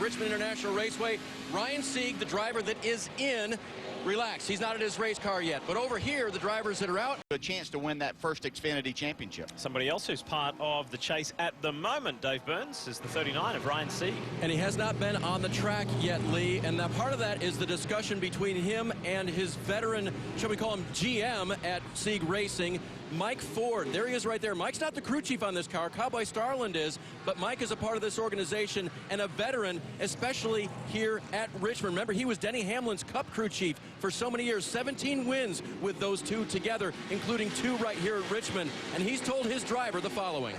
Richmond International Raceway. Ryan Sieg, the driver that is in, relax. He's not at his race car yet. But over here, the drivers that are out. A chance to win that first Xfinity championship. Somebody else who's part of the chase at the moment, Dave Burns, is the 39 of Ryan Sieg. And he has not been on the track yet, Lee. And now part of that is the discussion between him and his veteran, shall we call him GM at Sieg Racing, Mike Ford. There he is right there. Mike's not the crew chief on this car. Cowboy Starland is. But Mike is a part of this organization and a veteran, especially here at Richmond. Remember, he was Denny Hamlin's Cup crew chief for so many years. 17 wins with those two together, including 2 right here at Richmond. And he's told his driver the following.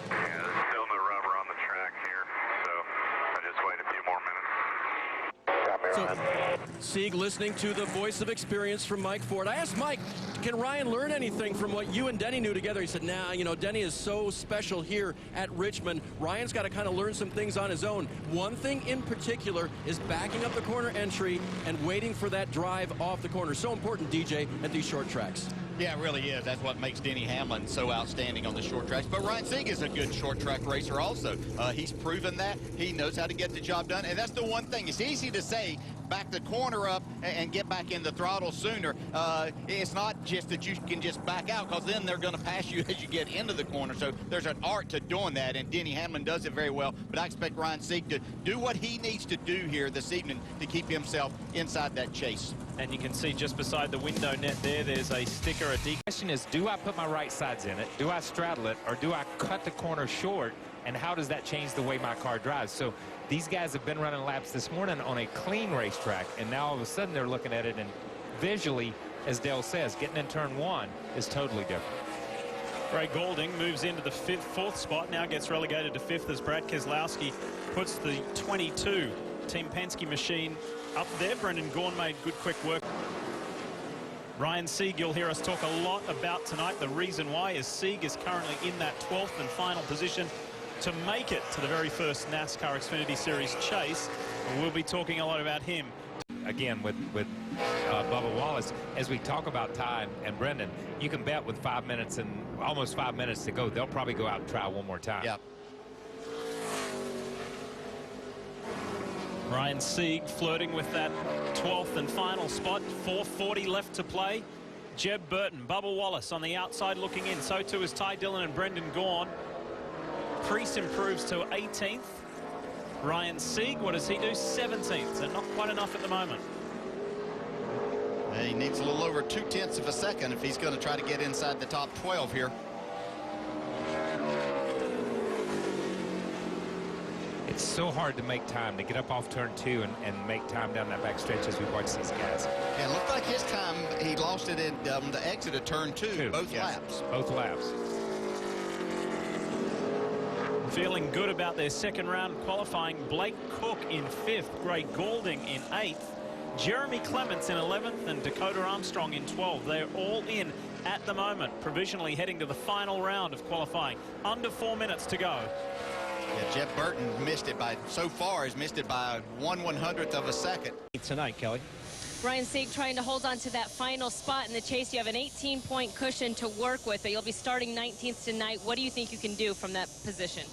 Yeah, there's still no rubber on the track here, so I just wait a few more minutes. So, Sieg listening to the voice of experience from Mike Ford. I asked Mike, can Ryan learn anything from what you and Denny knew together? He said, nah, you know, Denny is so special here at Richmond. Ryan's got to kind of learn some things on his own. One thing in particular is backing up the corner entry and waiting for that drive off the corner. So important, DJ, at these short tracks. Yeah, it really is. That's what makes Denny Hamlin so outstanding on the short tracks. But Ryan Sieg is a good short track racer also. He's proven that. He knows how to get the job done. And that's the one thing. It's easy to say, back the corner up and get back in the throttle sooner. It's not just that you can just back out, because then they're going to pass you as you get into the corner. So there's an art to doing that, and Denny Hamlin does it very well. But I expect Ryan Sieg to do what he needs to do here this evening to keep himself inside that chase. And you can see just beside the window net there's a sticker. The question is, do I put my right sides in it? Do I straddle it? Or do I cut the corner short? And how does that change the way my car drives? So these guys have been running laps this morning on a clean racetrack, and now all of a sudden they're looking at it, and visually, as Dale says, getting in turn 1 is totally different. Ray Goulding moves into the 4th spot, now gets relegated to 5th as Brad Keselowski puts the 22 Team Penske machine up there. Brendan Gaughan made good quick work. Ryan Sieg, you'll hear us talk a lot about tonight. The reason why is Sieg is currently in that 12th and final position to make it to the very first NASCAR Xfinity Series chase. And we'll be talking a lot about him. Again, with Bubba Wallace, as we talk about time and Brendan, you can bet with 5 minutes and almost 5 minutes to go, they'll probably go out and try one more time. Yeah. Ryan Sieg flirting with that 12th and final spot. 4:40 left to play. Jeb Burton, Bubba Wallace on the outside looking in. So too is Ty Dillon and Brendan Gaughan. Priest improves to 18th. Ryan Sieg, what does he do? 17th, so not quite enough at the moment. He needs a little over 0.2 of a second if he's going to try to get inside the top 12 here. It's so hard to make time, to get up off turn 2 and make time down that back stretch as we watch these guys. Yeah, it looked like his time, he lost it in the exit of turn 2, both laps. Both laps. Feeling good about their second round qualifying. Blake Cook in 5th, Ray Goulding in 8th, Jeremy Clements in 11th, and Dakota Armstrong in 12th. They're all in at the moment, provisionally heading to the final round of qualifying. Under 4 minutes to go. Yeah, Jeff Burton missed it by, so far, has missed it by 1/100th of a second. Tonight, Kelly. Ryan Sieg trying to hold on to that final spot in the chase. You have an 18-point cushion to work with, but you'll be starting 19th tonight. What do you think you can do from that position?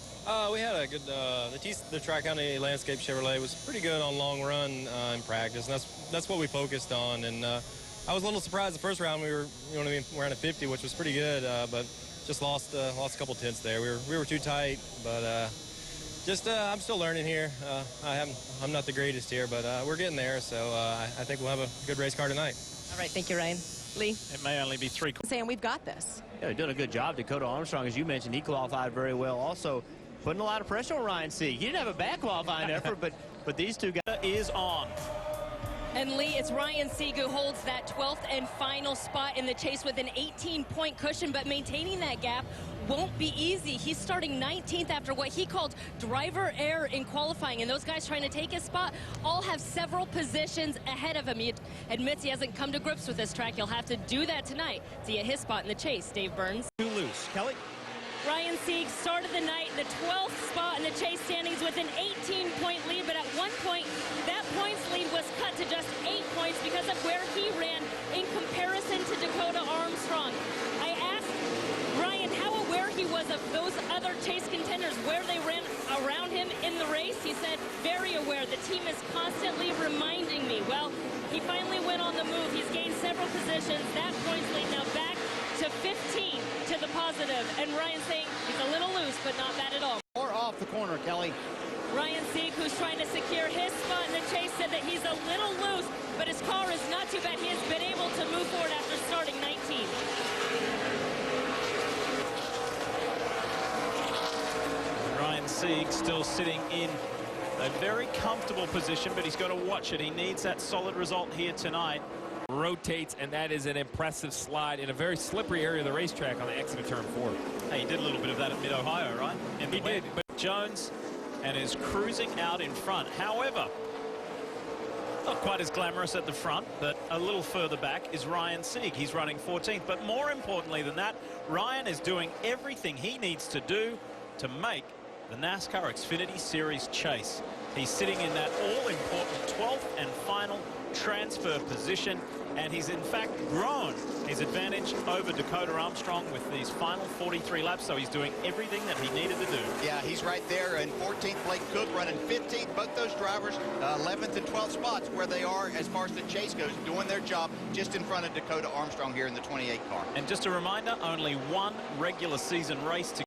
We had a good, the Tri-County Landscape Chevrolet was pretty good on long run in practice, and that's what we focused on. And I was a little surprised the first round we were, you know what I mean, we're at a 50, which was pretty good, but just lost a couple tenths there. We were too tight, but I'm still learning here. I'm not the greatest here, but we're getting there, so I think we'll have a good race car tonight. All right, thank you, Ryan. Lee? It may only be 3. Saying we've got this. Yeah, they're doing a good job. Dakota Armstrong, as you mentioned, he qualified very well. Also, putting a lot of pressure on Ryan Sieg. He didn't have a bad qualifying effort, but these two guys is on. And Lee, it's Ryan Sieg who holds that 12th and final spot in the chase with an 18-point cushion, but maintaining that gap won't be easy. He's starting 19th after what he called driver error in qualifying, and those guys trying to take his spot all have several positions ahead of him. He admits he hasn't come to grips with this track. He'll have to do that tonight to get his spot in the chase. Dave Burns. Too loose. Kelly? Ryan Sieg started the night in the 12th spot in the chase standings with an 18-point lead, but at one point, that points lead was cut to just 8 points because of where he ran in comparison to Dakota Armstrong. I asked Ryan how aware he was of those other chase contenders, where they ran around him in the race. He said very team is constantly reminding me. Well, he finally went on the move. He's gained several positions. That points lead now back to 15 to the positive. And Ryan saying he's a little loose, but not bad at all. Or off the corner, Kelly. Ryan Sieg, who's trying to secure his spot in the chase, said that he's a little loose, but his car is not too bad. He has been able to move forward after starting 19. Ryan Sieg still sitting in a very comfortable position, but he's got to watch it. He needs that solid result here tonight. Rotates, and that is an impressive slide in a very slippery area of the racetrack on the exit of turn 4. Hey, he did a little bit of that at Mid-Ohio, right? He did. But Jones and is cruising out in front. However, not quite as glamorous at the front, but a little further back is Ryan Sieg. He's running 14th. But more importantly than that, Ryan is doing everything he needs to do to make the NASCAR Xfinity Series chase. He's sitting in that all-important 12th and final transfer position, and he's in fact grown his advantage over Dakota Armstrong with these final 43 laps, so he's doing everything that he needed to do. Yeah, he's right there in 14th. Blake Cook running 15th. Both those drivers 11th and 12th spots where they are as far as the chase goes, doing their job just in front of Dakota Armstrong here in the 28 car. And just a reminder, only one regular season race to